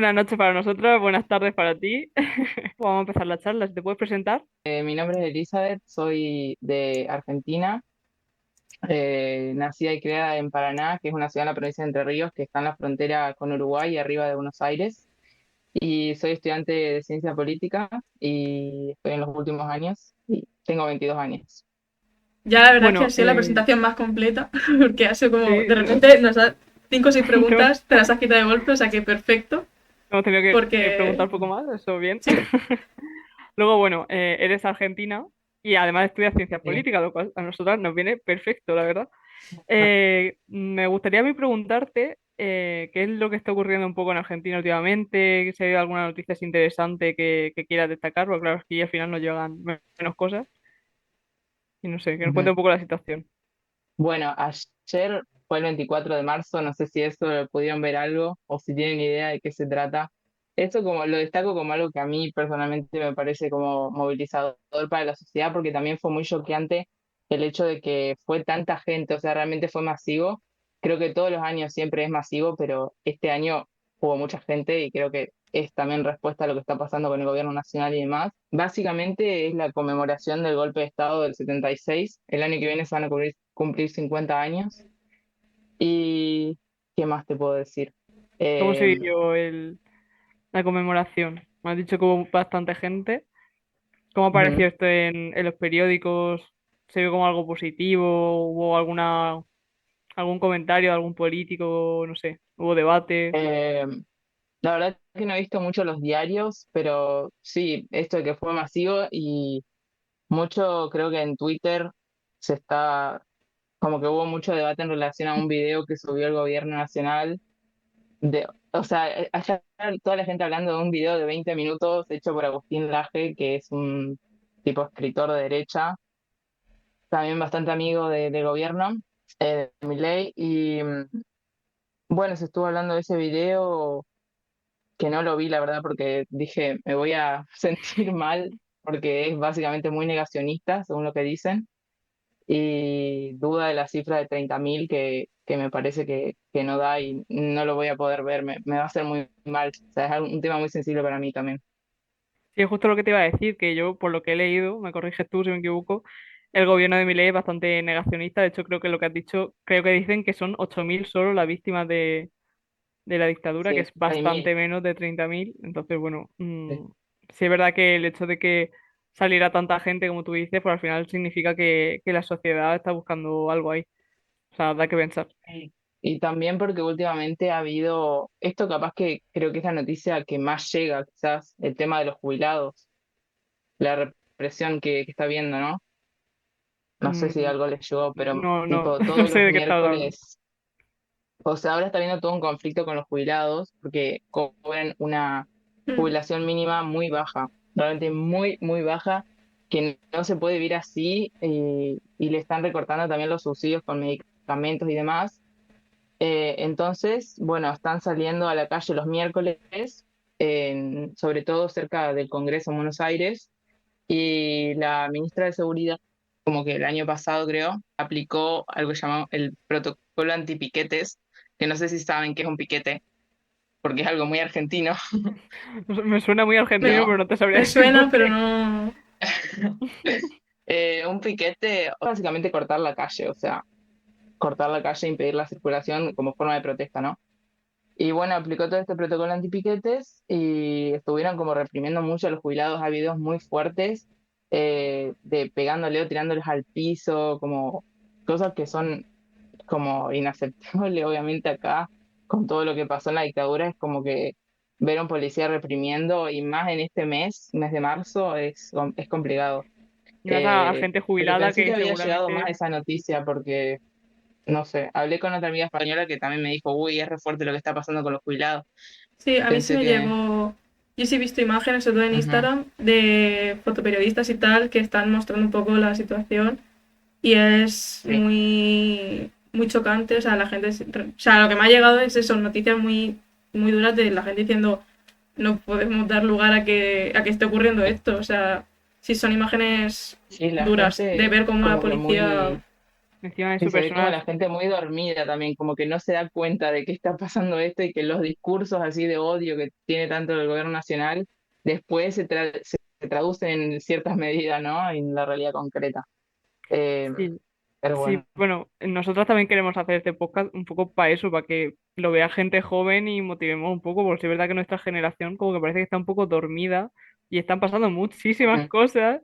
Buenas noches para nosotros, buenas tardes para ti. Vamos a empezar la charla, si te puedes presentar. Mi nombre es Elizabeth, soy de Argentina, nacida y criada en Paraná, que es una ciudad en la provincia de Entre Ríos, que está en la frontera con Uruguay, arriba de Buenos Aires, y soy estudiante de ciencia política y estoy en los últimos años y tengo 22 años. Ya la verdad es que ha Bueno, sido la presentación más completa, porque ha sido como, sí, de repente nos da 5 o 6 no, preguntas, te las has quitado de golpe, o sea que perfecto, hemos tenido que porque preguntar un poco más, eso bien. sí, Luego, bueno, eres argentina y además estudias ciencia sí. política, lo cual a nosotras nos viene perfecto, la verdad. Me gustaría a mí preguntarte qué es lo que está ocurriendo un poco en Argentina últimamente, si hay alguna noticia así interesante que quieras destacar, porque claro, es que al final nos llegan menos cosas y no sé, que nos cuente Ujú. un poco la situación. Bueno, ayer fue el 24 de marzo, no sé si eso pudieron ver algo o si tienen idea de qué se trata. Esto como lo destaco como algo que a mí personalmente me parece como movilizador para la sociedad, porque también fue muy choqueante el hecho de que fue tanta gente, o sea, realmente fue masivo. Creo que todos los años siempre es masivo, pero este año hubo mucha gente y creo que es también respuesta a lo que está pasando con el gobierno nacional y demás. Básicamente es la conmemoración del golpe de Estado del 76. El año que viene se van a cumplir 50 años. ¿Y qué más te puedo decir? ¿Cómo se Eh, vivió la conmemoración? Me has dicho que hubo bastante gente. ¿Cómo apareció ujú. esto en los periódicos? ¿Se vio como algo positivo? ¿Hubo algún comentario de algún político? No sé, ¿hubo debate? Eh, la verdad es que no he visto mucho los diarios, pero sí, esto de que fue masivo y mucho, creo que en Twitter se está, como que hubo mucho debate en relación a un video que subió el gobierno nacional. O sea, allá toda la gente hablando de un video de 20 minutos hecho por Agustín Laje, que es un tipo escritor de derecha, también bastante amigo del gobierno, de Milei. Y bueno, se estuvo hablando de ese video que no lo vi, la verdad, porque dije, me voy a sentir mal, porque es básicamente muy negacionista, según lo que dicen, y duda de la cifra de 30.000 que me parece que no da y no lo voy a poder ver, me va a hacer muy mal. O sea, es un tema muy sensible para mí también. Sí, es justo lo que te iba a decir, que yo, por lo que he leído, me corriges tú si me equivoco, el gobierno de Milei es bastante negacionista. De hecho, creo que lo que has dicho, creo que dicen que son 8.000 solo las víctimas de la dictadura, que Sí, es 6.000. bastante menos de 30.000. Entonces, bueno, Sí. sí es verdad que el hecho de que saliera tanta gente, como tú dices, pues al final significa que la sociedad está buscando algo ahí. O sea, da que pensar. Sí. Y también porque últimamente ha habido, esto capaz que creo que es la noticia que más llega, quizás, el tema de los jubilados, la represión que está habiendo, ¿no? No sé si Mm, algo les llegó, pero no, no, tipo no todos sé los de qué estás hablando. miércoles, o sea, ahora está habiendo todo un conflicto con los jubilados porque cobran una Mm. jubilación mínima muy baja, realmente muy, muy baja, que no se puede vivir así y le están recortando también los subsidios con medicamentos y demás. Entonces, bueno, están saliendo a la calle los miércoles, sobre todo cerca del Congreso en Buenos Aires, y la ministra de Seguridad, como que el año pasado creo, aplicó algo llamado el protocolo antipiquetes, que no sé si saben qué es un piquete, porque es algo muy argentino, Me suena muy argentino, ¿no? pero no te sabría Me decir suena, por pero qué. no. Un piquete, básicamente cortar la calle, o sea, cortar la calle e impedir la circulación como forma de protesta, ¿no? Y bueno, aplicó todo este protocolo antipiquetes y estuvieron como reprimiendo mucho a los jubilados. Hay videos muy fuertes de pegándole o tirándoles al piso, como cosas que son como inaceptables, obviamente acá, con todo lo que pasó en la dictadura, es como que ver a un policía reprimiendo y más en este mes de marzo, es complicado. Y vas a gente Pero jubilada pensé que que había llegado más seguramente. esa noticia porque no sé, hablé con otra amiga española que también me dijo, uy, es re fuerte lo que está pasando con los jubilados. Sí, a mí sí Pensé me que... llegó. Yo sí he visto imágenes, sobre todo en Ujú. Instagram, de fotoperiodistas y tal, que están mostrando un poco la situación y es Sí, muy chocante. O sea, la gente. O sea, lo que me ha llegado es eso, noticias muy duras de la gente diciendo no podemos dar lugar a que esté ocurriendo esto. O sea, sí son imágenes sí, la duras de gente ver cómo la como que policía. muy... Encima de Y su se ve como persona, la gente muy dormida también, como que no se da cuenta de que está pasando esto y que los discursos así de odio que tiene tanto el gobierno nacional después se traducen en ciertas medidas, ¿no? En la realidad concreta. Eh, sí. pero Sí, bueno, bueno, nosotras también queremos hacer este podcast un poco para eso, para que lo vea gente joven y motivemos un poco, porque sí es verdad que nuestra generación como que parece que está un poco dormida y están pasando muchísimas ujú. cosas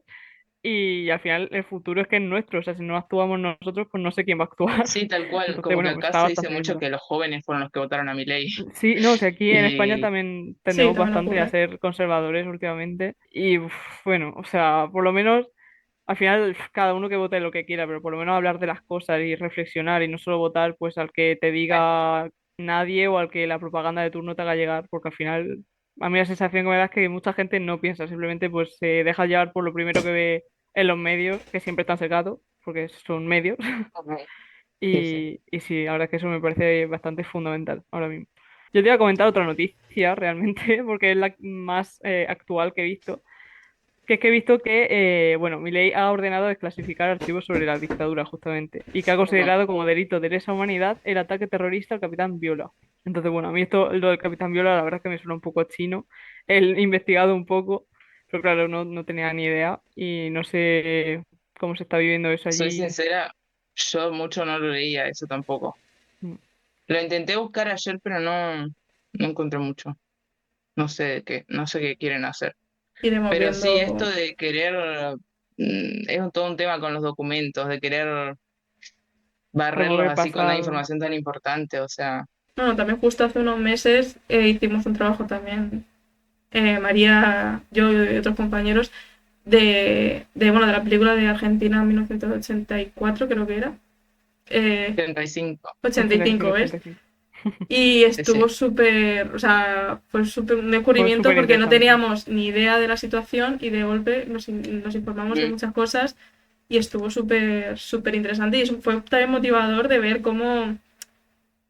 y al final el futuro es que es nuestro, o sea, si no actuamos nosotros, pues no sé quién va a actuar. Sí, tal cual, Entonces, como que bueno, pues acá está se dice bastante bien, mucho ¿verdad? que los jóvenes fueron los que votaron a Milei. Sí, no, o sea, aquí en España Y también Sí, tendemos también bastante a ocurre. ser conservadores últimamente y uf, bueno, o sea, por lo menos al final cada uno que vote lo que quiera, pero por lo menos hablar de las cosas y reflexionar y no solo votar pues al que te diga nadie o al que la propaganda de turno te haga llegar, porque al final a mí la sensación que me da es que mucha gente no piensa, simplemente pues se deja llevar por lo primero que ve en los medios, que siempre están secados, porque son medios, ujú, sí, sí. y sí, la verdad es que eso me parece bastante fundamental ahora mismo. Yo te iba a comentar otra noticia realmente, porque es la más actual que he visto que es que he visto que, bueno, Milei ha ordenado desclasificar archivos sobre la dictadura, justamente, y que ha Ujú. considerado como delito de lesa humanidad el ataque terrorista al capitán Viola. Entonces, bueno, a mí esto, lo del capitán Viola, la verdad es que me suena un poco chino. He investigado un poco, pero claro, no tenía ni idea y no sé cómo se está viviendo eso Soy allí. sincera, yo mucho no lo leía eso tampoco. Mm. Lo intenté buscar ayer, pero no encontré mucho. No sé qué quieren hacer. Iremos Pero sí, esto viendo de querer, todo un tema con los documentos, de querer barrerlos Remover así con una pasado. información tan importante, o sea, Bueno, también justo hace unos meses hicimos un trabajo también, María, yo y otros compañeros, bueno, de la película de Argentina 1984, creo que era. Eh, 35, 85, 85, ¿ves? 85. Y sí, sí. estuvo súper, o sea, fue súper un Fue descubrimiento súper porque no interesante. teníamos ni idea de la situación y de golpe nos informamos de Mm, muchas cosas y estuvo súper, súper interesante y eso fue también motivador de ver cómo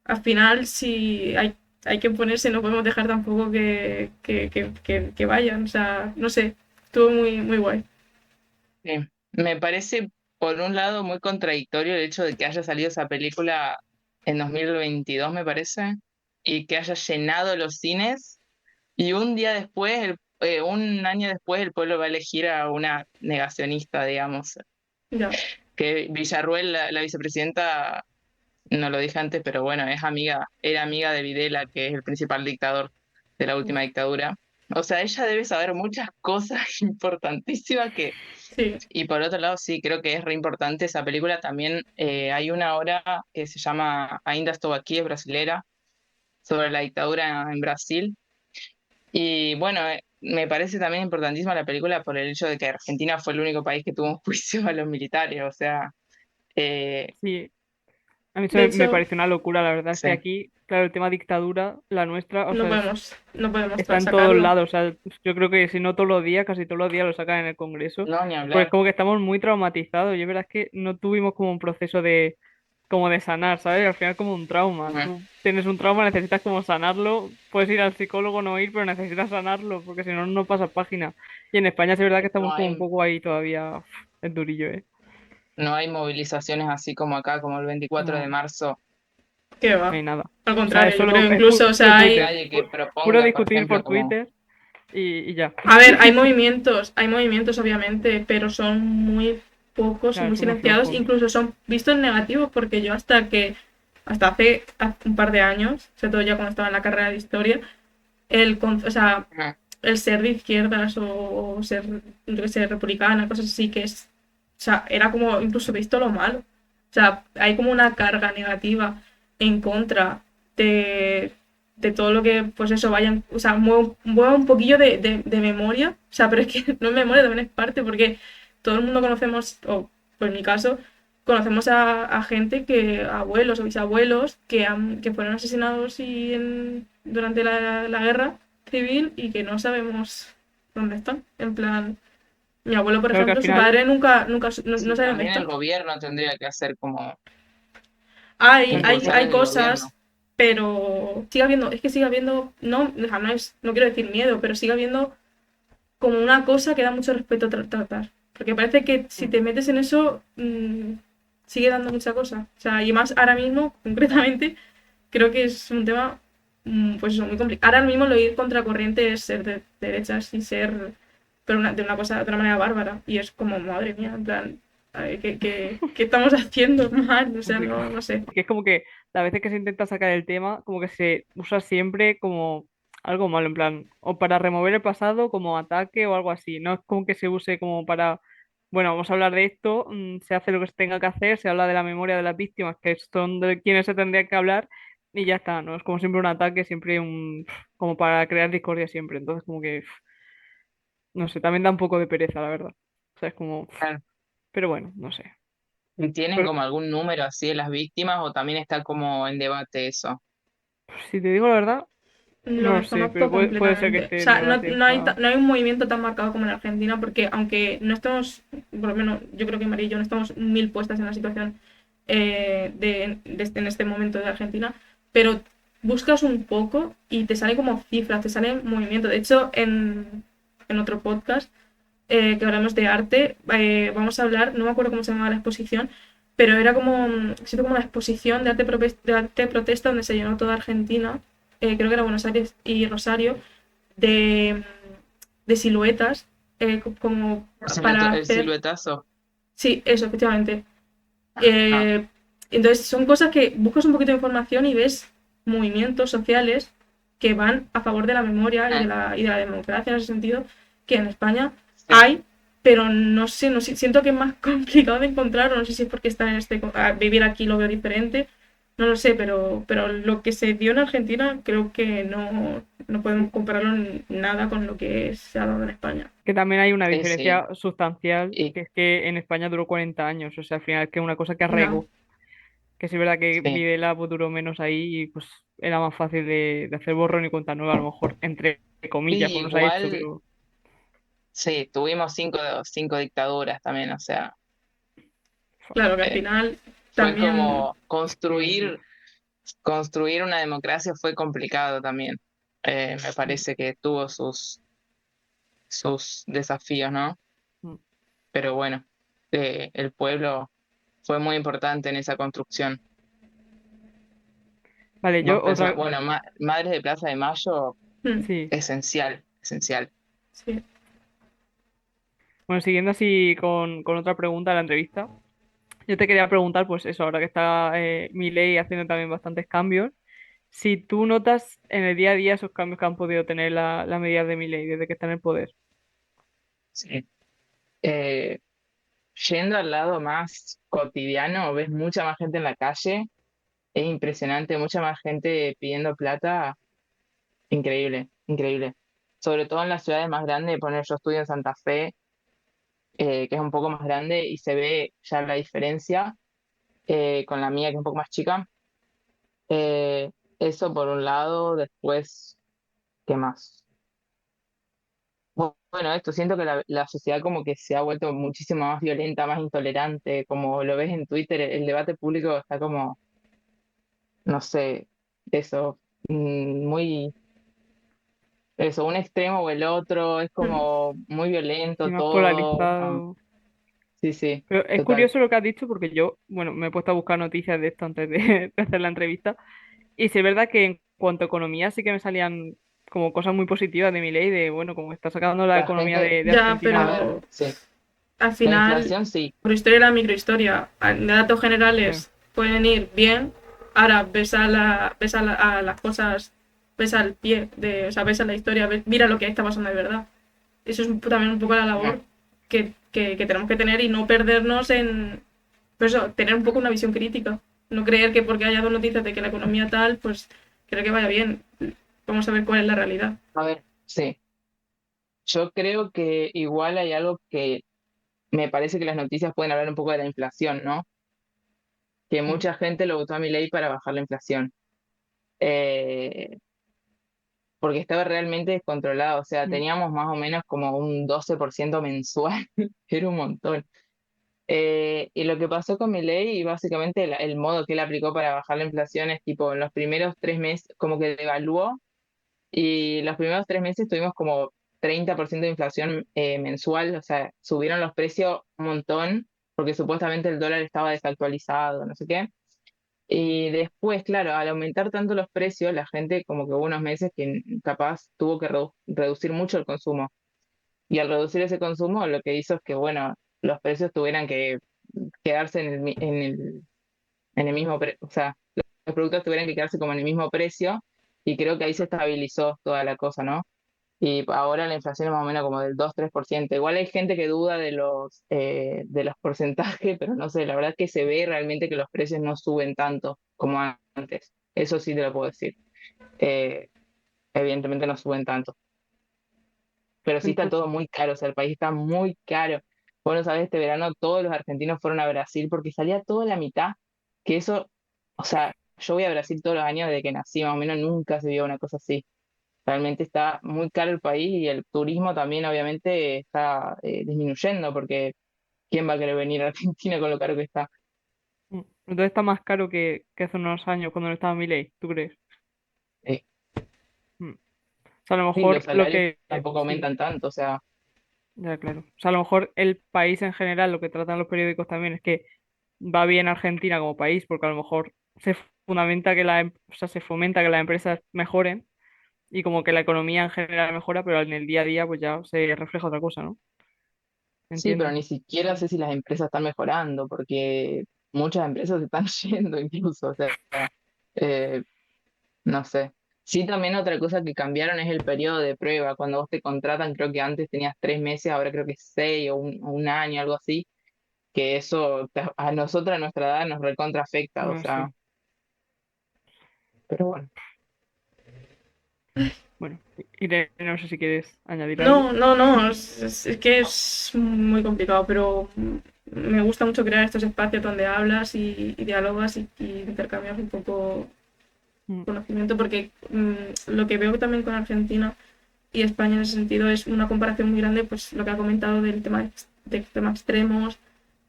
al final si hay que ponerse, no podemos dejar tampoco que vayan, o sea, no sé, estuvo muy, muy guay. sí. Me parece, por un lado, muy contradictorio el hecho de que haya salido esa película en 2022, me parece, y que haya llenado los cines, y un día después, un año después, el pueblo va a elegir a una negacionista, digamos, Ya, que Villarruel, la vicepresidenta, no lo dije antes, pero bueno, era amiga de Videla, que es el principal dictador de la última uf, dictadura. O sea, ella debe saber muchas cosas importantísimas que... sí, Y por otro lado, sí, creo que es re importante esa película. También hay una obra que se llama Ainda Estou Aqui, es brasilera, sobre la dictadura en Brasil. Y bueno, me parece también importantísima la película por el hecho de que Argentina fue el único país que tuvo un juicio a los militares. O sea, eh, Sí, a mí eso de me hecho, parece una locura, la verdad es sí, que aquí, claro, el tema dictadura, la nuestra, o sea, no podemos está en todos sacarlo. lados, o sea, yo creo que si no todos los días, casi todos los días lo sacan en el Congreso, no, ni pues es hablar. como que estamos muy traumatizados y es verdad es que no tuvimos como un proceso de, como de sanar, ¿sabes? Al final como un trauma, Ujú. tú tienes un trauma, necesitas como sanarlo, puedes ir al psicólogo, no ir, pero necesitas sanarlo, porque si no, no pasas página. Y en España sí es verdad que No estamos como un hay, poco ahí todavía, es durillo, ¿eh? no hay movilizaciones así como acá, como el 24 de No, marzo. ¿Qué no va? hay nada. Al O sea, contrario, es yo creo solo, es incluso, o puro sea, hay, Twitter, Nadie que puro proponga, por discutir ejemplo, por como... Twitter y ya. a ver, hay movimientos obviamente, pero son muy pocos, son Claro, muy son muy silenciados, flojos. incluso son vistos negativos porque yo hasta hace un par de años, sobre todo ya cuando estaba en la carrera de historia, o sea, Ujú. el ser de izquierdas o ser, yo qué sé, republicana, cosas así que es, o sea, era como incluso visto lo malo. O sea, hay como una carga negativa en contra de, de todo lo que, pues eso, vayan, o sea, mueva un poquillo de memoria. O sea, pero es que no es memoria, también es parte, porque todo el mundo conocemos, o por mi caso, conocemos a gente que, abuelos o bisabuelos, que fueron asesinados durante la guerra civil y que no sabemos dónde están. En plan, mi abuelo, por Claro que al ejemplo, su final, padre nunca, no Sí, sabe dónde también el está. gobierno tendría que hacer como Hay, claro, hay, impulsar hay desde el gobierno. cosas, pero sigue habiendo, no, o sea, no quiero decir miedo, pero sigue habiendo como una cosa que da mucho respeto a tratar. Porque parece que si mm, te metes en eso, sigue dando mucha cosa. O sea, y más ahora mismo, concretamente, creo que es un tema, pues eso, muy complicado. Ahora mismo lo ir contracorriente es ser de derechas y ser, pero de una cosa, de una manera bárbara. Y es como, madre mía, en plan, ¿qué estamos haciendo mal? O sea, Sí. no sé. Que es como que las veces que se intenta sacar el tema, como que se usa siempre como algo malo, en plan, o para remover el pasado como ataque o algo así. No es como que se use como para, bueno, vamos a hablar de esto, se hace lo que se tenga que hacer, se habla de la memoria de las víctimas, que son de quienes se tendría que hablar, y ya está, ¿no? Es como siempre un ataque, siempre como para crear discordia siempre. Entonces, como que, no sé, también da un poco de pereza, la verdad. O sea, es como, Claro. pero bueno, no sé. ¿Y tienen Pero, como algún número así de las víctimas o también está como en debate eso? si te digo la verdad, Lo no sé, pero desconozco puede ser que completamente. O esté en sea, debate. O sea, no hay un movimiento tan marcado como en Argentina, porque aunque no estamos, por lo menos yo creo que María y yo no estamos mil puestas en la situación en este momento de Argentina, pero buscas un poco y te sale como cifras, te sale movimiento. De hecho, en otro podcast que hablamos de arte, vamos a hablar, no me acuerdo cómo se llamaba la exposición, pero era como, siento como la exposición de arte protesta donde se llenó toda Argentina, creo que era Buenos Aires y Rosario, de, de siluetas, como para El hacer... siluetazo. Sí, eso, efectivamente. Ah, Eh, entonces son cosas que buscas un poquito de información y ves movimientos sociales que van a favor de la memoria eh, y de la democracia en ese sentido, que en España sí. hay, pero no sé, no sé, siento que es más complicado de encontrar, o no sé si es porque está en vivir aquí lo veo diferente, no lo sé, pero lo que se dio en Argentina creo que no podemos compararlo en nada con lo que se ha dado en España. que también hay una Sí, sí. diferencia sustancial, Y que es que en España duró 40 años. O sea, al final es que es una cosa que Ya, arraigó. Que sí es verdad que sí. Videla pues, duró menos ahí y pues era más fácil de hacer borrón y cuenta nueva, a lo mejor, entre comillas, Sí, pues no se ha hecho, igual, pero sí, tuvimos cinco dictaduras también, o sea, claro que al eh, final fue también, como construir una democracia fue complicado también. Me parece que tuvo sus desafíos, ¿no? mm. Pero bueno, el pueblo fue muy importante en esa construcción. Vale, yo Vos pensás, otra, bueno, Madres de Plaza de Mayo, sí. esencial, esencial. sí. Bueno, siguiendo así con otra pregunta de la entrevista, yo te quería preguntar, pues eso, ahora que está Milei haciendo también bastantes cambios, si tú notas en el día a día esos cambios que han podido tener las medidas de Milei desde que está en el poder. Sí. Eh, Yendo al lado más cotidiano, ves mucha más gente en la calle, es impresionante, mucha más gente pidiendo plata, increíble, increíble. Sobre todo en las ciudades más grandes, poner yo estudio en Santa Fe, que es un poco más grande y se ve ya la diferencia con la mía, que es un poco más chica. Eh, Eso por un lado, después, ¿qué más? Bueno, esto, siento que la sociedad como que se ha vuelto muchísimo más violenta, más intolerante, como lo ves en Twitter, el debate público está como, no sé, eso, muy, eso, un extremo o el otro, es Mm. como muy Y violento más todo. polarizado. Sí, sí, Pero es total. curioso lo que has dicho porque yo, bueno, me he puesto a buscar noticias de esto antes de, de hacer la entrevista. Y sí es verdad que en cuanto a economía sí que me salían como cosas muy positivas de mi ley, de, bueno, como está sacando la La economía gente, de Ya, a ver, Argentina. pero sí, al la final, inflación sí. historia era microhistoria. De datos Sí, generales pueden ir bien. Ahora ves a las cosas, ves al pie, o sea, ves a la historia, mira lo que está pasando de verdad. Eso es también un poco la No, labor que tenemos que tener y no perdernos en, pues eso, tener un poco una visión crítica. No creer que porque haya dos noticias de que la economía tal, pues creo que vaya bien. Vamos a ver cuál es la realidad. a ver, sí. Yo creo que igual hay algo que me parece que las noticias pueden hablar un poco de la inflación, ¿no? Que mm, mucha gente lo votó a mi ley para bajar la inflación. Eh, Porque estaba realmente descontrolado, o sea, mm. teníamos más o menos como un 12% mensual, era un montón. Y lo que pasó con mi ley, y básicamente el modo que él aplicó para bajar la inflación es tipo, en los primeros 3 meses, como que devaluó, y los primeros 3 meses tuvimos como 30% de inflación mensual, o sea, subieron los precios un montón, porque supuestamente el dólar estaba desactualizado, no sé qué. Y después, claro, al aumentar tanto los precios, la gente como que hubo unos meses que capaz tuvo que reducir mucho el consumo. Y al reducir ese consumo, lo que hizo es que, bueno, los precios tuvieran que quedarse en el mismo precio, o sea, los productos tuvieran que quedarse como en el mismo precio, y creo que ahí se estabilizó toda la cosa, ¿no? Y ahora la inflación es más o menos como del 2-3%. Igual hay gente que duda de los porcentajes, pero no sé, la verdad es que se ve realmente que los precios no suben tanto como antes. Eso sí te lo puedo decir. Eh, Evidentemente no suben tanto, pero sí está Ento- todo muy caro, o sea, el país está muy caro. Bueno, sabes, este verano todos los argentinos fueron a Brasil porque salía toda la mitad, que eso, o sea, yo voy a Brasil todos los años desde que nací, más o menos nunca se vio una cosa así. Realmente está muy caro el país y el turismo también obviamente está disminuyendo porque ¿quién va a querer venir a Argentina con lo caro que está? Entonces está más caro que hace unos años cuando no estaba Milei, ¿tú crees? Eh, Mm. O sea, a lo sí, los mejor lo salarios que... tampoco Sí, aumentan tanto, o sea, ya claro. O sea, a lo mejor el país en general, lo que tratan los periódicos también es que va bien Argentina como país, porque a lo mejor se fundamenta que o sea, se fomenta que las empresas mejoren y como que la economía en general mejora, pero en el día a día pues ya se refleja otra cosa, ¿no? sí, pero Entiendo. ni siquiera sé si las empresas están mejorando porque muchas empresas se están yendo incluso, o sea, eh, no sé. Sí, también otra cosa que cambiaron es el periodo de prueba. Cuando vos te contratan, creo que antes tenías 3 meses, ahora creo que 6 o un año, algo así, que eso a nosotros, a nuestra edad, nos recontra afecta, o Bueno, sea, sí. pero bueno. Bueno, Irene, no sé si quieres añadir algo. No, no, no, es que es muy complicado, pero me gusta mucho crear estos espacios donde hablas y dialogas y intercambias un poco Mm, conocimiento, porque lo que veo también con Argentina y España en ese sentido es una comparación muy grande, pues lo que ha comentado del tema de temas extremos,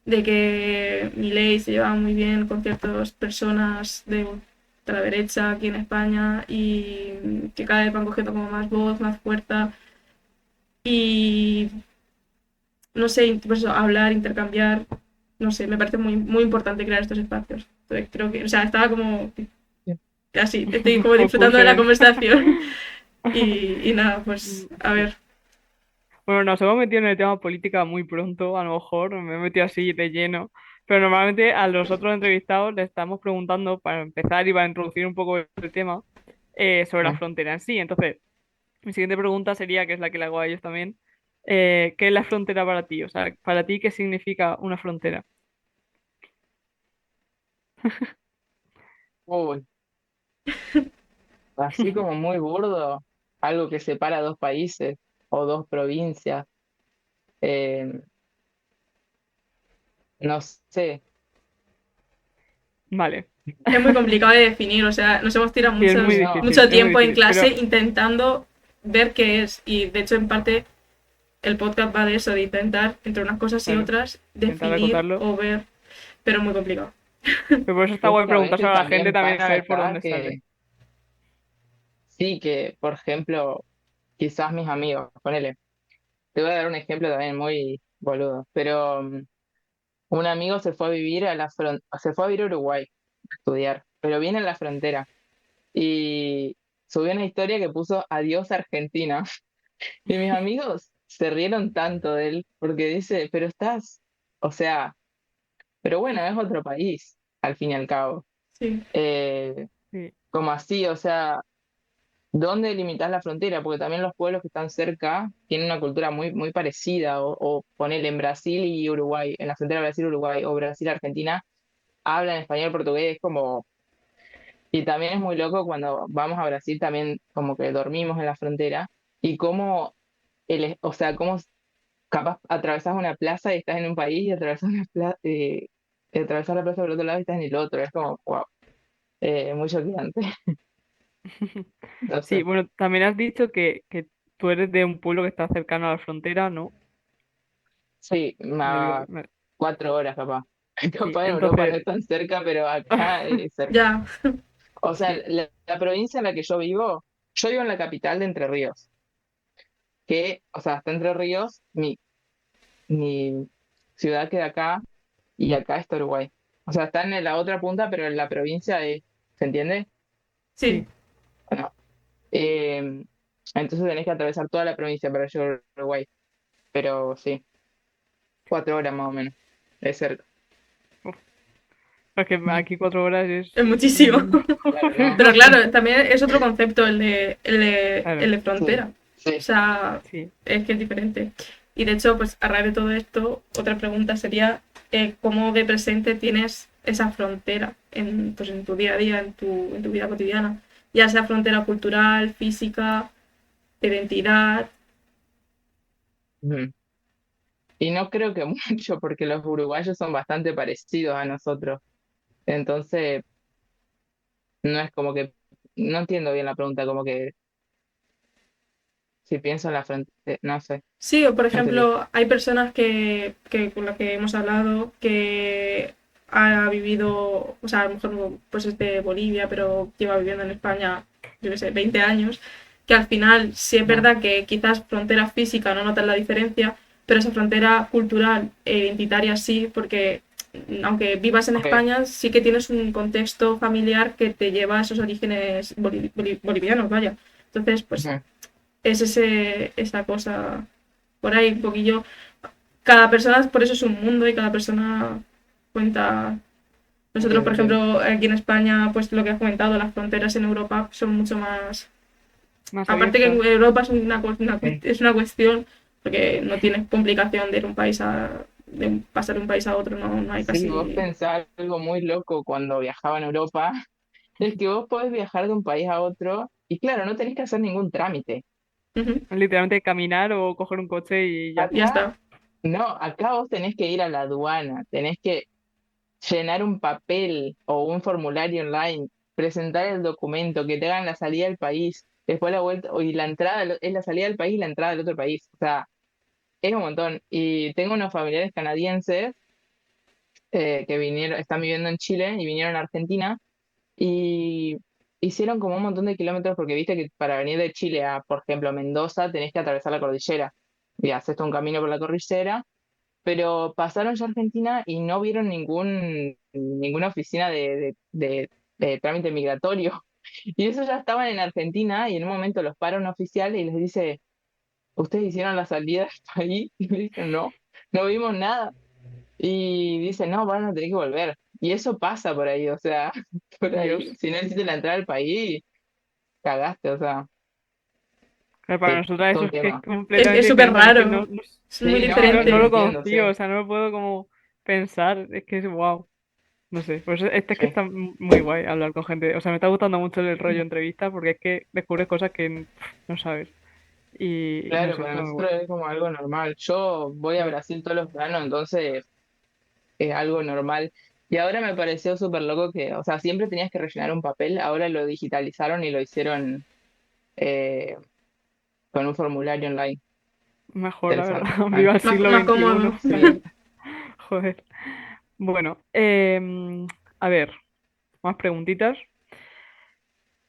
de que Milei se llevaba muy bien con ciertas personas de la derecha aquí en España y que cada vez van cogiendo como más voz, más fuerza y no sé, pues eso, hablar, intercambiar, no sé, me parece muy, muy importante crear estos espacios. Entonces creo que, o sea, estaba como casi, estoy como Focus disfrutando de la en... conversación y nada, pues a Sí. ver. Bueno, nos hemos metido en el tema política muy pronto, a lo mejor me he metido así de lleno, pero normalmente a los otros entrevistados les estamos preguntando, para empezar y para introducir un poco el tema, sobre la frontera en sí. Entonces, mi siguiente pregunta sería, que es la que le hago a ellos también, ¿qué es la frontera para ti? O sea, para ti, ¿qué significa una frontera? Uy, así como muy burdo, algo que separa dos países o dos provincias, eh, no sé. Vale, Es muy complicado de definir, o sea, nos hemos tirado sí, No, mucho es muy tiempo en difícil, clase pero intentando ver qué es y de hecho en parte el podcast va de eso, de intentar entre unas cosas y claro, otras intentar definir acotarlo. o ver, pero muy complicado. Pero por eso está guay preguntárselo justamente a la gente también también a pasa ver por acá dónde sale. que sí, que por ejemplo, quizás mis amigos, ponele, te voy a dar un ejemplo también muy boludo, pero un amigo se fue a vivir se fue a vivir a Uruguay a estudiar, pero viene en la frontera y subió una historia que puso adiós Argentina. Y mis amigos se rieron tanto de él porque dice, pero estás, o sea, pero bueno, es otro país, al fin y al cabo. Sí, Eh, Sí, Como así, o sea, ¿dónde limitas la frontera? Porque también los pueblos que están cerca tienen una cultura muy, muy parecida, o ponele en Brasil y Uruguay, en la frontera Brasil-Uruguay, o Brasil-Argentina, hablan español, portugués, como... Y también es muy loco cuando vamos a Brasil, también como que dormimos en la frontera, y cómo, o sea, cómo capaz atravesás una plaza y estás en un país, y atravesás la plaza por el otro lado y estás en el otro, es como, wow, muy choqueante. sí, Entonces, bueno, también has dicho que tú eres de un pueblo que está cercano a la frontera, ¿no? sí, Me digo, 4 horas capaz. sí, Capaz en Europa no entonces, es tan cerca, pero acá es cerca. ya, O sea, sí, la provincia en la que yo vivo en la capital de Entre Ríos, que, o sea, está Entre Ríos, mi ciudad queda acá, y acá está Uruguay. O sea, están en la otra punta, pero en la provincia es, ¿se entiende? Sí, Sí. Bueno, eh, entonces tenés que atravesar toda la provincia para llegar a Uruguay. Pero sí, 4 horas más o menos. Es cerca. Uf, es que aquí 4 horas es es... muchísimo. Claro, no. Pero claro, también es otro concepto el Claro, de Sí, frontera. O sí. sea, sí. es que es diferente. Y de hecho, pues a raíz de todo esto, otra pregunta sería cómo de presente tienes esa frontera en, pues, en tu día a día, en tu vida cotidiana. Ya sea frontera cultural, física, de identidad. Ujú. Y no creo que mucho, porque los uruguayos son bastante parecidos a nosotros. Entonces, no es como que, no entiendo bien la pregunta, como que si pienso en la frente, no sé, Sí, o por no entendí. ejemplo, hay personas con las que hemos hablado que ha vivido, o sea, a lo mejor pues es de Bolivia, pero lleva viviendo en España, yo qué sé, 20 años, que al final sí es No, verdad que quizás frontera física no notan la diferencia, pero esa frontera cultural e identitaria sí, porque aunque vivas en ok, España, sí que tienes un contexto familiar que te lleva a esos orígenes bolivianos, vaya. Entonces, pues ujú, es esa cosa por ahí un poquillo. Cada persona, por eso es un mundo y cada persona cuenta. Nosotros, entiendo, por entiendo. ejemplo, aquí en España, pues lo que has comentado, las fronteras en Europa son mucho más. Más Aparte que en abiertas. Europa es Sí, es una cuestión, porque no tienes complicación de ir un país de pasar de un país a otro, no, no hay sí, vos casi. pensás algo muy loco cuando viajaba en Europa, es que vos podés viajar de un país a otro y claro, no tenés que hacer ningún trámite. Ujú, Literalmente caminar o coger un coche y ya ya está. Acá, está. no, acá vos tenés que ir a la aduana, tenés que llenar un papel o un formulario online, presentar el documento, que te hagan la salida del país, después la vuelta, y la entrada, es la salida del país y la entrada del otro país. O sea, es un montón. Y tengo unos familiares canadienses que vinieron, están viviendo en Chile y vinieron a Argentina y hicieron como un montón de kilómetros porque viste que para venir de Chile a, por ejemplo, Mendoza tenés que atravesar la cordillera y haces todo un camino por la cordillera, pero pasaron ya a Argentina y no vieron ninguna oficina de trámite migratorio. Y eso ya estaban en Argentina y en un momento los para un oficial y les dice, ¿ustedes hicieron la salida del país? Y le dicen, no, no vimos nada. Y dicen, no, van a tener que volver. Y eso pasa por ahí, o sea, por ahí, Dios. si no hiciste la entrada al país, cagaste, o sea, Claro, para sí, nosotras todo eso un es que es tema. Es completamente súper diferente. A mí es que raro, es muy Sí, es no, que no diferente. lo entiendo, conocía, sí, o sea, no me puedo como pensar. Es que es wow. No sé, pues este es que sí. está muy guay hablar con gente. O sea, me está gustando mucho el rollo entrevista porque es que descubres cosas que no sabes. Y no Claro, sé, para está muy guay. nosotros es como algo normal. Yo voy a Joder. Brasil todos los veranos, entonces es algo normal. Y ahora me pareció súper loco que, o sea, siempre tenías que rellenar un papel, ahora lo digitalizaron y lo hicieron eh, con un formulario online. Mejor, la verdad. Interesante. Viva el Más, siglo más XXI. cómodo. Sí. Joder. Bueno, a ver, más preguntitas.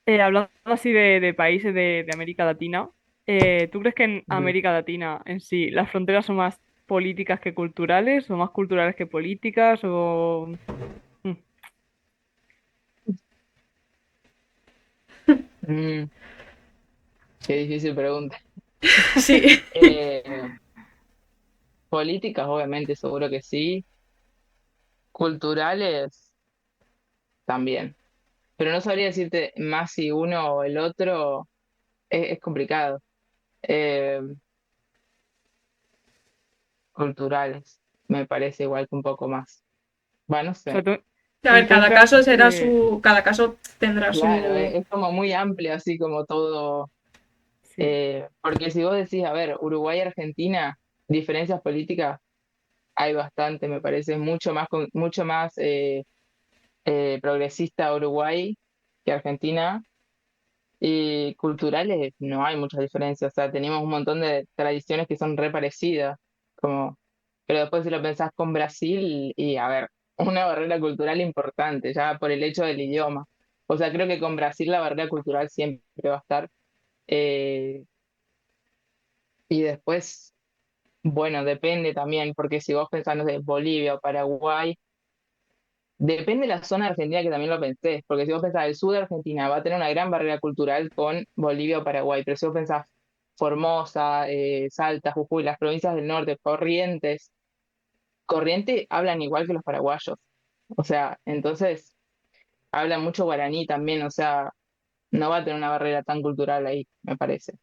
Hablando así de países de América Latina, ¿tú crees que en Ujú. América Latina en sí las fronteras son más políticas que culturales o más culturales que políticas o... Mm, Mm, qué difícil pregunta. Sí. Eh, políticas, obviamente, seguro que sí. Culturales, también. Pero no sabría decirte más si uno o el otro es complicado. Eh, culturales, me parece igual que un poco más. Va, no o sea, sé. tú A ver, encuentras que... cada caso tendrá Claro, su. es como muy amplio, así como todo. Sí, Porque si vos decís, a ver, Uruguay y Argentina, diferencias políticas, hay bastante, me parece, mucho más progresista Uruguay que Argentina. Y culturales no hay muchas diferencias, o sea, tenemos un montón de tradiciones que son re parecidas, como, pero después si lo pensás con Brasil, y a ver, una barrera cultural importante, ya por el hecho del idioma. O sea, creo que con Brasil la barrera cultural siempre va a estar. Eh, y después, Bueno, depende también, porque si vos pensás, no sé, Bolivia o Paraguay, depende de la zona de Argentina que también lo pensés, porque si vos pensás el sur de Argentina va a tener una gran barrera cultural con Bolivia o Paraguay, pero si vos pensás Formosa, Salta, Jujuy, las provincias del norte, Corrientes hablan igual que los paraguayos. O sea, entonces hablan mucho guaraní también, o sea, no va a tener una barrera tan cultural ahí, me parece.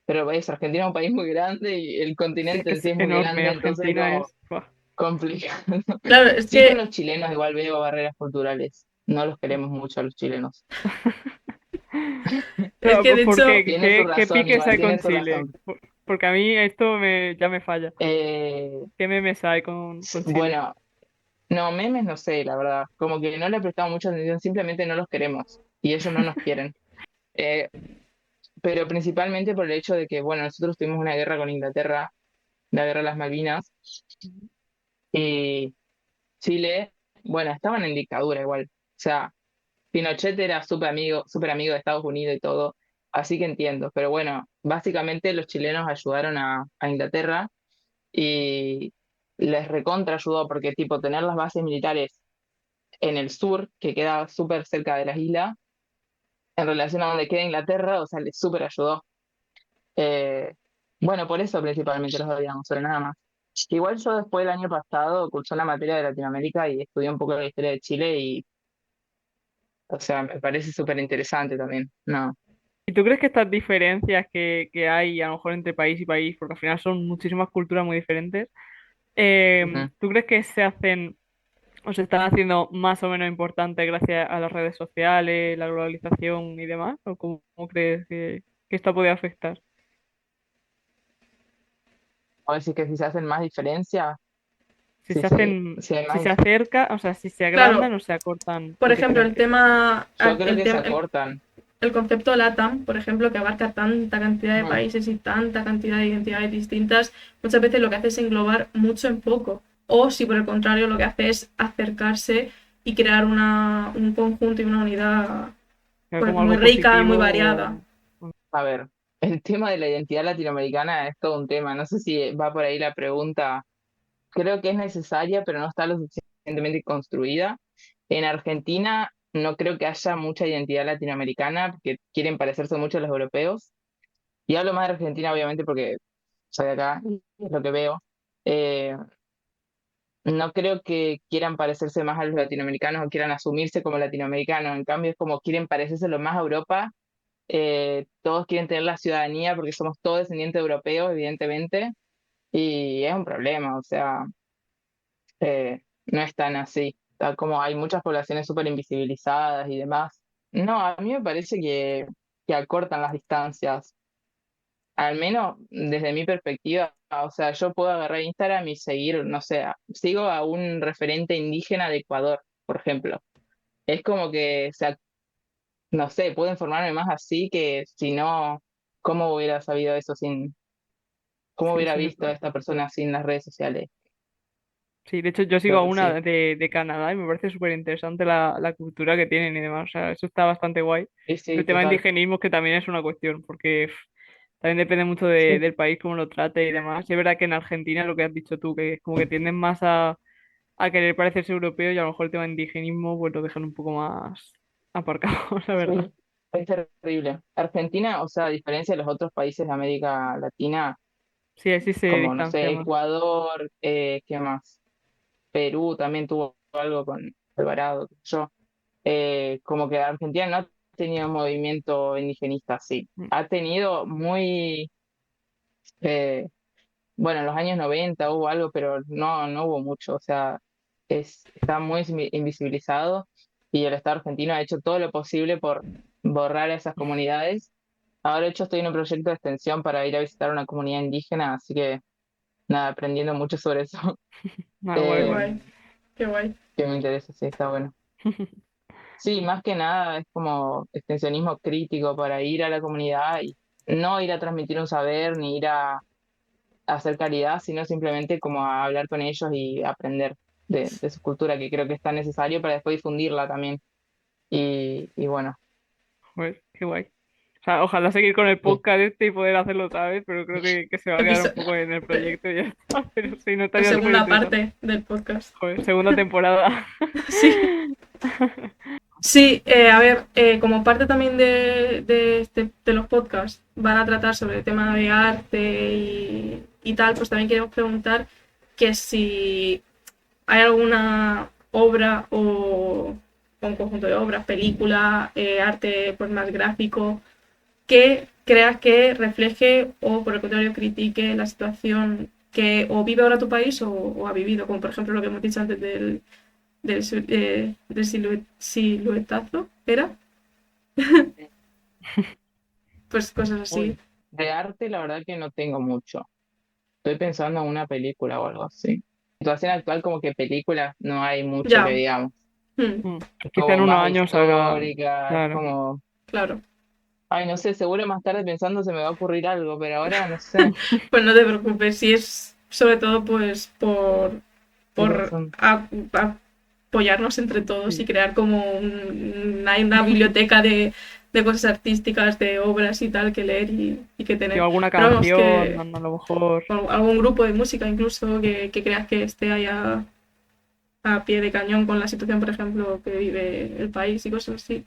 Pero es Argentina es un país muy grande y el Sí, es continente que en sí es es muy enorme. grande, entonces Argentina como es... buah. complicado. Claro, es Sí, con que, los chilenos igual veo barreras culturales. No los queremos mucho a los chilenos. es Pero, que de ¿por hecho, qué? Tiene su ¿Qué razón, piques igual hay con tiene su Chile? razón. Porque a mí esto ya me falla. Eh, ¿Qué memes hay con Chile? bueno, no, memes no sé, la verdad. Como que no le he prestado mucha atención, simplemente no los queremos y ellos no nos quieren. Eh, pero principalmente por el hecho de que, bueno, nosotros tuvimos una guerra con Inglaterra, la guerra de las Malvinas, y Chile, bueno, estaban en dictadura igual. O sea, Pinochet era súper amigo de Estados Unidos y todo, así que entiendo. Pero bueno, básicamente los chilenos ayudaron a Inglaterra y les recontra ayudó porque tipo tener las bases militares en el sur, que queda súper cerca de las islas, en relación a donde queda Inglaterra, o sea, les súper ayudó. Eh, bueno, por eso principalmente los odiamos, pero nada más. Igual yo después del año pasado cursé una materia de Latinoamérica y estudié un poco la historia de Chile y, o sea, me parece súper interesante también. No. ¿Y tú crees que estas diferencias que hay a lo mejor entre país y país, porque al final son muchísimas culturas muy diferentes, Ujú. ¿tú crees que se hacen o se están haciendo más o menos importantes gracias a las redes sociales, la globalización y demás? ¿O cómo crees que esto puede afectar? O decir que si se hacen más diferencias, Si se si hay si se más, acerca, o sea, si se claro, agrandan o se acortan por las ejemplo, el diferencias. tema, yo creo el que se tema, acortan. el concepto LATAM, por ejemplo, que abarca tanta cantidad de Ujú. países y tanta cantidad de identidades distintas, muchas veces lo que hace es englobar mucho en poco. O si por el contrario lo que hace es acercarse y crear un conjunto y una unidad Sea pues como muy algo rica, muy positivo. variada. A ver, el tema de la identidad latinoamericana es todo un tema. No sé si va por ahí la pregunta. Creo que es necesaria, pero no está lo suficientemente construida. En Argentina no creo que haya mucha identidad latinoamericana, porque quieren parecerse mucho a los europeos. Y hablo más de Argentina, obviamente, porque soy de acá, y es lo que veo. Eh, no creo que quieran parecerse más a los latinoamericanos o quieran asumirse como latinoamericanos. En cambio, es como quieren parecerse lo más a Europa. Todos quieren tener la ciudadanía porque somos todos descendientes europeos, evidentemente. Y es un problema, o sea, no es tan así. Tal como hay muchas poblaciones súper invisibilizadas y demás. No, a mí me parece que acortan las distancias. Al menos desde mi perspectiva, o sea, yo puedo agarrar Instagram y seguir, no sé, sigo a un referente indígena de Ecuador, por ejemplo. Es como que, o sea, no sé, puedo informarme más así que si no, ¿cómo hubiera sabido eso sin, cómo Sí, hubiera sí, visto a esta persona sin las redes sociales? sí, de hecho yo sigo a Creo que una sí. de Canadá y me parece súper interesante la cultura que tienen y demás. O sea, eso está bastante guay. Sí, sí, El tema de total. indigenismo que también es una cuestión, porque también depende mucho Sí. del país, cómo lo trate y demás. Y es verdad que en Argentina lo que has dicho tú, que es como que tienden más a querer parecerse europeos y a lo mejor el tema de indigenismo pues lo dejan un poco más aparcado, la verdad. Sí, es terrible. Argentina, o sea, a diferencia de los otros países de América Latina, Sí, así se como, no distancia sé, más. Ecuador, ¿qué más? Perú también tuvo algo con Alvarado, qué sé yo. Como que Argentina no ha tenido un movimiento indigenista, sí. Mm. Ha tenido muy, eh, bueno, en los años 90 hubo algo, pero no hubo mucho. O sea, está muy invisibilizado y el Estado argentino ha hecho todo lo posible por borrar a esas comunidades. Ahora, de hecho, estoy en un proyecto de extensión para ir a visitar una comunidad indígena, así que nada, aprendiendo mucho sobre eso, Ah, guay, Qué eh, guay. guay, qué guay. que me interesa, sí, está bueno. Sí, más que nada es como extensionismo crítico para ir a la comunidad y no ir a transmitir un saber ni ir a hacer caridad, sino simplemente como a hablar con ellos y aprender de su cultura, que creo que es tan necesario para después difundirla también. Y bueno, Joder, qué guay. O sea, ojalá seguir con el podcast este y poder hacerlo otra vez, pero creo que se va a quedar un Episo- poco en el proyecto y ya está. Pero sí, no La estaría súper segunda interesante. parte del podcast. Joder, segunda temporada. Sí. Sí, a ver, como parte también de los podcasts, van a tratar sobre el tema de arte y tal, pues también queremos preguntar que si hay alguna obra o un conjunto de obras, película, arte pues más gráfico, que creas que refleje o por el contrario critique la situación que o vive ahora tu país o ha vivido, como por ejemplo lo que hemos dicho antes del siluetazo, ¿era? Pues cosas así. Uy, de arte la verdad que no tengo mucho. Estoy pensando en una película o algo así. Situación actual como que películas no hay mucho que Ya, digamos. hmm, Mm. Quizá en Como unos más años salga. históricas, Claro. como... claro. Ay, no sé, seguro más tarde pensando se me va a ocurrir algo, pero ahora no sé. Pues no te preocupes, si es sobre todo pues ¿Qué por razón? apoyarnos entre todos y Sí. crear como hay una biblioteca de cosas artísticas, de obras y tal que leer y que Sí, tener. alguna Pero vamos, canción, que a lo mejor. o algún grupo de música incluso que creas que esté ahí a pie de cañón con la situación, por ejemplo, que vive el país y cosas así.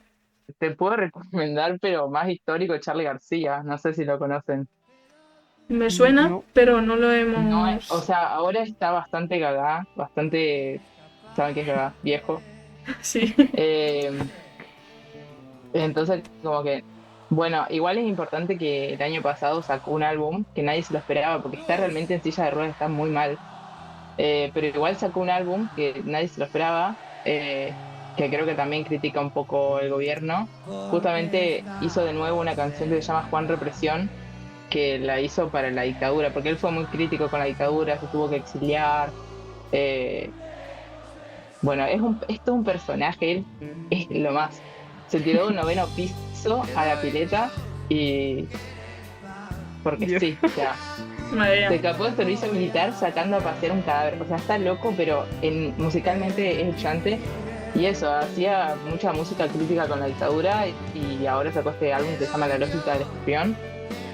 Te puedo recomendar, pero más histórico, Charly García. No sé si lo conocen. Me suena, No. pero no lo No, o hemos... sea, ahora está bastante gaga, bastante, ¿saben qué es gaga? Viejo. Sí, Eh, entonces, como que, bueno, igual es importante que el año pasado sacó un álbum que nadie se lo esperaba, porque está realmente en silla de ruedas, está muy mal. Pero igual sacó un álbum que nadie se lo esperaba, que creo que también critica un poco el gobierno. Justamente hizo de nuevo una canción que se llama Juan Represión, que la hizo para la dictadura, porque él fue muy crítico con la dictadura, se tuvo que exiliar. eh, bueno, esto es un personaje, él es lo más. Se tiró de un noveno piso a la pileta y porque Dios. sí, o sea, madre se mía. escapó del servicio militar sacando a pasear un cadáver. O sea, está loco, pero musicalmente es chante. Y eso, hacía mucha música crítica con la dictadura y ahora sacó este álbum que se llama La Lógica del Escorpión.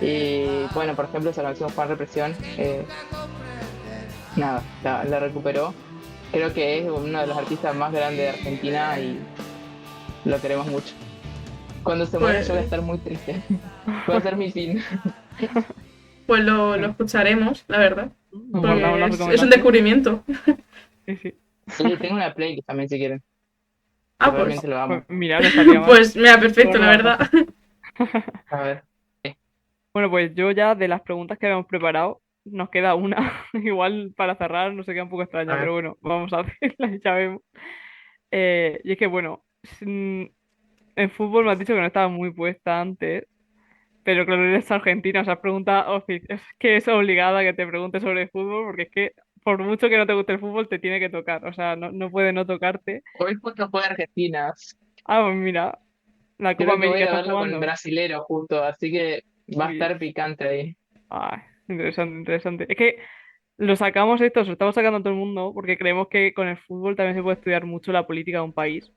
Y bueno, por ejemplo, esa canción Juan Represión, nada, la recuperó. Creo que es uno de los artistas más grandes de Argentina y lo queremos mucho. Cuando se muera yo voy a Pues, estar muy triste. Va a ser mi fin. pues lo escucharemos, la verdad, Guardamos porque la es un recomendación. descubrimiento. Sí, sí. Sí, tengo una playlist también si quieren, que Ah, pues, realmente lo Pues amo. mira, no estaría mal. pues mira, Luego perfecto, nos la la verdad. pasa. A ver. Bueno, pues yo ya de las preguntas que habíamos preparado, nos queda una. Igual para cerrar, no sé, queda un poco A extraña, pero ver. bueno, vamos a hacerla y ya vemos. Y es que, bueno, en fútbol me has dicho que no estaba muy puesta antes, pero claro, eres argentina, o sea, es que es obligada que te pregunte sobre fútbol, porque es que por mucho que no te guste el fútbol, te tiene que tocar, o sea, no puede no tocarte. Hoy justo juega Argentina. Ah, pues mira, la Copa Creo que voy a América ir a está verlo con el jugando. brasilero justo, así que va a Uy, estar picante ahí. ah, interesante, interesante. Es que lo sacamos esto, lo estamos sacando a todo el mundo, porque creemos que con el fútbol también se puede estudiar mucho la política de un país.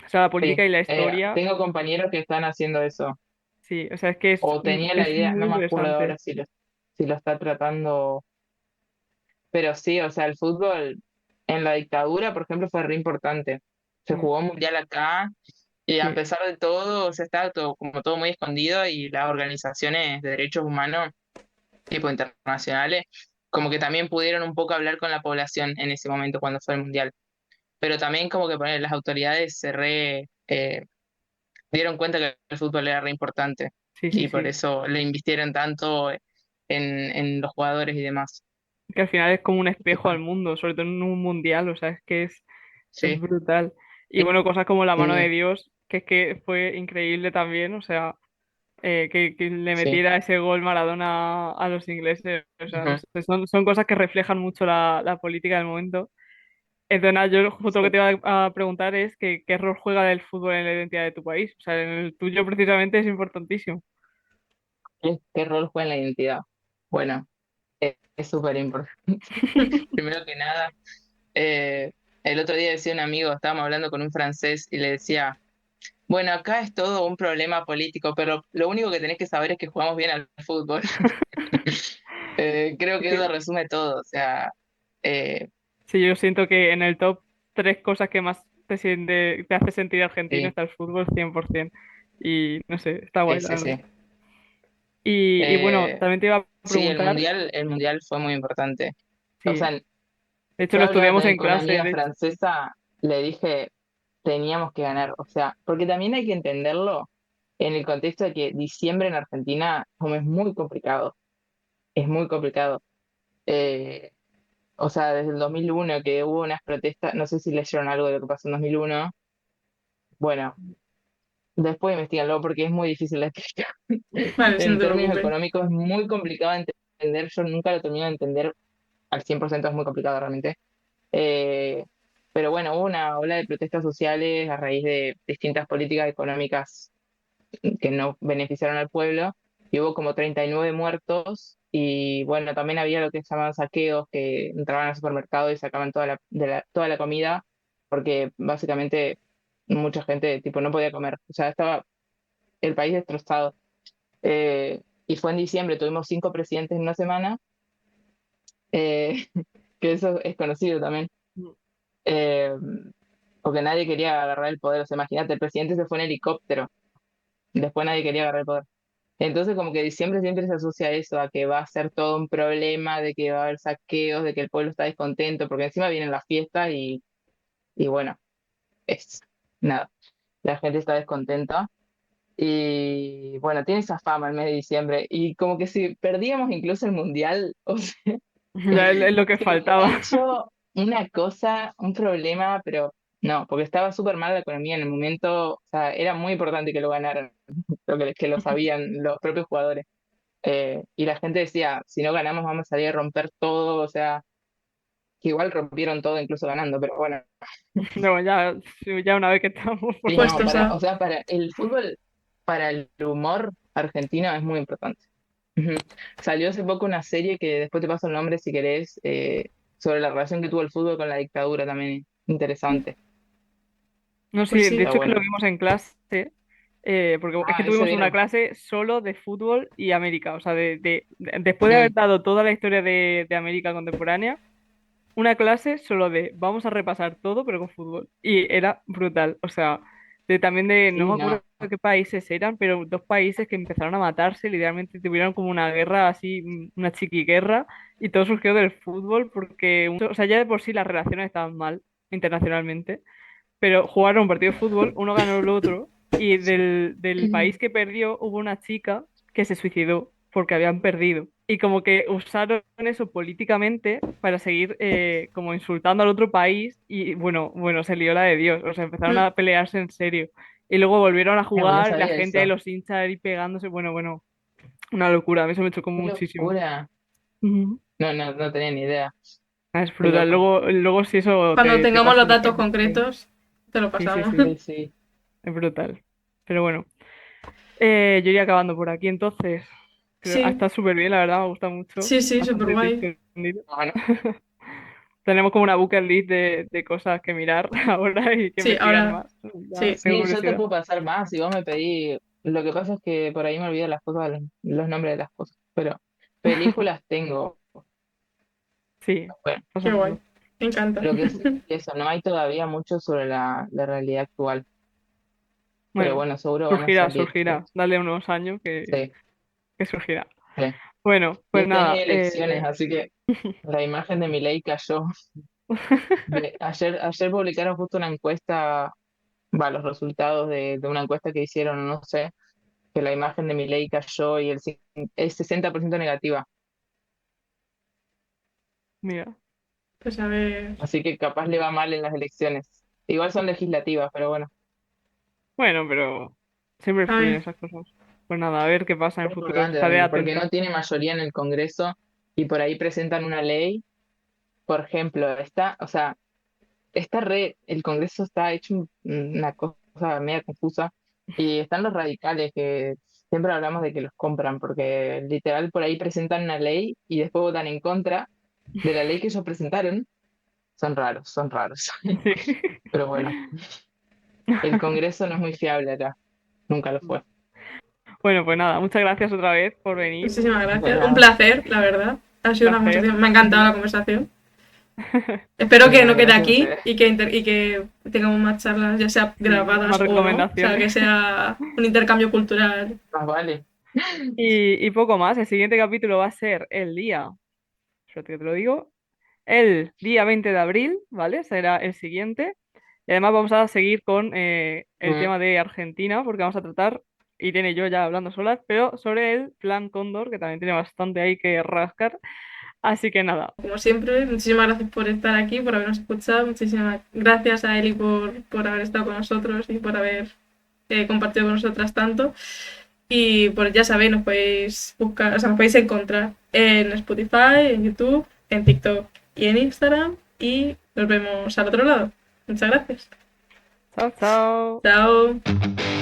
O sea, la política Sí, y la historia, tengo compañeros que están haciendo eso. sí, o sea, es que O tenía la es idea, muy no me acuerdo ahora interesante. si lo está tratando. Pero sí, o sea, el fútbol en la dictadura, por ejemplo, fue re importante. Se Mm, jugó un mundial acá y a sí, pesar de todo, o sea, estaba todo, como todo muy escondido y las organizaciones de derechos humanos, tipo internacionales, como que también pudieron un poco hablar con la población en ese momento cuando fue el mundial. Pero también como que las autoridades dieron cuenta que el fútbol era re importante sí, sí, y por sí. eso le invistieron tanto en los jugadores y demás. Que al final es como un espejo al mundo, sobre todo en un mundial, o sea, es que es Sí. brutal. Y bueno, cosas como la mano de Y, Dios, que es que fue increíble también, o sea, que le sí. metiera ese gol Maradona a los ingleses, o sea, no Ujú. sé, son cosas que reflejan mucho la política del momento. Entonces, nada, yo justo lo que Sí. te iba a preguntar es que, qué rol juega el fútbol en la identidad de tu país. O sea, en el tuyo precisamente es importantísimo. ¿Qué rol juega en la identidad? Bueno, es súper importante. Primero que nada, eh, el otro día decía un amigo, estábamos hablando con un francés y le decía, Bueno, acá es todo un problema político, pero lo único que tenés que saber es que jugamos bien al fútbol. Creo que eso Sí, resume todo. O sea, eh, sí, yo siento que en el top tres cosas que más te hace sentir argentino sí, está el fútbol 100%. Y no sé, está sí, guay, la sí, verdad. sí. Y bueno, Eh, también te iba a sí, preguntar, el mundial fue muy importante. O sí, sea, de hecho yo lo hablaba estudiamos también en con una clase, amiga de hecho. francesa, le dije, teníamos que ganar. O sea, porque también hay que entenderlo en el contexto de que diciembre en Argentina como es muy complicado. Es muy complicado. Eh, o sea, desde el 2001 que hubo unas protestas, no sé si leyeron algo de lo que pasó en 2001. Bueno, después investiganlo porque es muy difícil de explicar. Vale, si no En te términos preocupes. económicos es muy complicado de entender. Yo nunca lo termino de entender al 100%, es muy complicado realmente. Eh, pero bueno, hubo una ola de protestas sociales a raíz de distintas políticas económicas que no beneficiaron al pueblo, y hubo como 39 muertos, y bueno, también había lo que se llamaban saqueos, que entraban al supermercado y sacaban toda la comida, porque básicamente mucha gente tipo no podía comer, o sea, estaba el país destrozado. Y fue en diciembre, tuvimos 5 presidentes en una semana, eh, que eso es conocido también. Eh, Porque nadie quería agarrar el poder, o sea, imagínate, el presidente se fue en helicóptero, después nadie quería agarrar el poder. Entonces, como que diciembre siempre se asocia a eso, a que va a ser todo un problema, de que va a haber saqueos, de que el pueblo está descontento, porque encima vienen las fiestas y bueno, es nada, la gente está descontenta. Y bueno, tiene esa fama el mes de diciembre. Y como que si perdíamos incluso el mundial, o sea, Ya es lo que se hubiera faltaba. hecho una cosa, un problema, pero no, porque estaba súper mal la economía en el momento, o sea, era muy importante que lo ganaran, que lo sabían los propios jugadores. Y la gente decía, si no ganamos vamos a salir a romper todo, o sea, que igual rompieron todo incluso ganando, pero bueno, No, ya, sí, ya una vez que estamos por sí, no, Puestos a... o sea, para el fútbol, para el humor argentino es muy importante. Ujú. Salió hace poco una serie que después te paso el nombre si querés, sobre la relación que tuvo el fútbol con la dictadura también, interesante, No, Pues sí, de sí. está hecho es que lo bueno. vimos en clase, porque es que Ah, ese tuvimos una vieron. clase solo de fútbol y América, o sea, después de haber Mm, dado toda la historia de América contemporánea, una clase solo de vamos a repasar todo, pero con fútbol. Y era brutal, o sea, también no me sí, acuerdo no, de qué países eran, pero dos países que empezaron a matarse, literalmente tuvieron como una guerra así, una chiquiguerra, y todo surgió del fútbol porque, o sea, ya de por sí las relaciones estaban mal internacionalmente, pero jugaron un partido de fútbol, uno ganó el otro, y del país que perdió hubo una chica que se suicidó porque habían perdido. Y como que usaron eso políticamente para seguir como insultando al otro país y bueno, se lió la de Dios, o sea, empezaron Mm. a pelearse en serio. Y luego volvieron a pues no jugar y la sabía gente ahí eso. los hinchas ahí pegándose, bueno, una locura, a mí eso me chocó Qué muchísimo. locura. Ujú. No, no, no tenía ni idea. Ah, es Qué brutal. loco. Luego si eso Cuando te tengamos paso los el datos link. Sí, concretos, te lo Sí, sí, pasamos. sí. sí, sí. Es brutal. Pero bueno, yo iría acabando por aquí entonces. Sí, Está súper bien, la verdad, me gusta mucho. sí, sí, súper Bastante guay. distendido. Bueno, Tenemos como una bucket list de cosas que mirar ahora y que Sí, investigar ahora, más. Ya sí. tengo sí, yo te curiosidad. puedo pasar más si vos me pedís. Lo que pasa es que por ahí me olvido las cosas, los nombres de las cosas. Pero películas tengo. Sí, Bueno, Qué guay. pásamelo. Me encanta. lo que sí es eso, no hay todavía mucho sobre la realidad actual. Pero Bueno, bueno, seguro van a surgirá, salir. surgirá. Dale unos años Sí, que surgirá. sí. Bueno, Y pues este año hay nada. elecciones, así que la imagen de Milei cayó. Ayer publicaron justo una encuesta, va, los resultados de una encuesta que hicieron, no sé, que la imagen de Milei cayó y es 60% negativa. Mira. Pues a ver. Así que capaz le va mal en las elecciones. Igual son legislativas, pero bueno, Bueno, pero siempre A fluyen ver. esas cosas. Pues nada, a ver qué pasa en es el futuro. importante Estaré también, porque atenta. no tiene mayoría en el Congreso y por ahí presentan una ley. Por ejemplo, o sea, el Congreso está hecho una cosa media confusa y están los radicales que siempre hablamos de que los compran, porque literal por ahí presentan una ley y después votan en contra de la ley que ellos presentaron. Son raros, son raros. Sí. Pero bueno, el Congreso no es muy fiable acá, nunca lo fue. Bueno, pues nada, muchas gracias otra vez por venir. Muchísimas De gracias. Un nada. placer, la verdad. Ha Un sido una placer. conversación. Me ha encantado la conversación. Espero que no quede Gracias a aquí ustedes. y que tengamos más charlas, ya sea Sí, grabadas más o no. O sea, que recomendaciones. sea un intercambio cultural. Más vale. Y poco más. El siguiente capítulo va a ser el día, suerte que te lo digo, el día 20 de abril, ¿vale? Será el siguiente. Y además vamos a seguir con el Mm. tema de Argentina, porque vamos a tratar, Irene y yo ya hablando solas, pero sobre el Plan Cóndor, que también tiene bastante ahí que rascar. Así que nada, Como siempre, muchísimas gracias por estar aquí, por habernos escuchado. Muchísimas gracias a Eli por haber estado con nosotros y por haber compartido con nosotras tanto. Y pues ya sabéis, nos podéis buscar, o sea, nos podéis encontrar en Spotify, en YouTube, en TikTok y en Instagram. Y nos vemos al otro lado. Muchas gracias. chao, chao. Chao.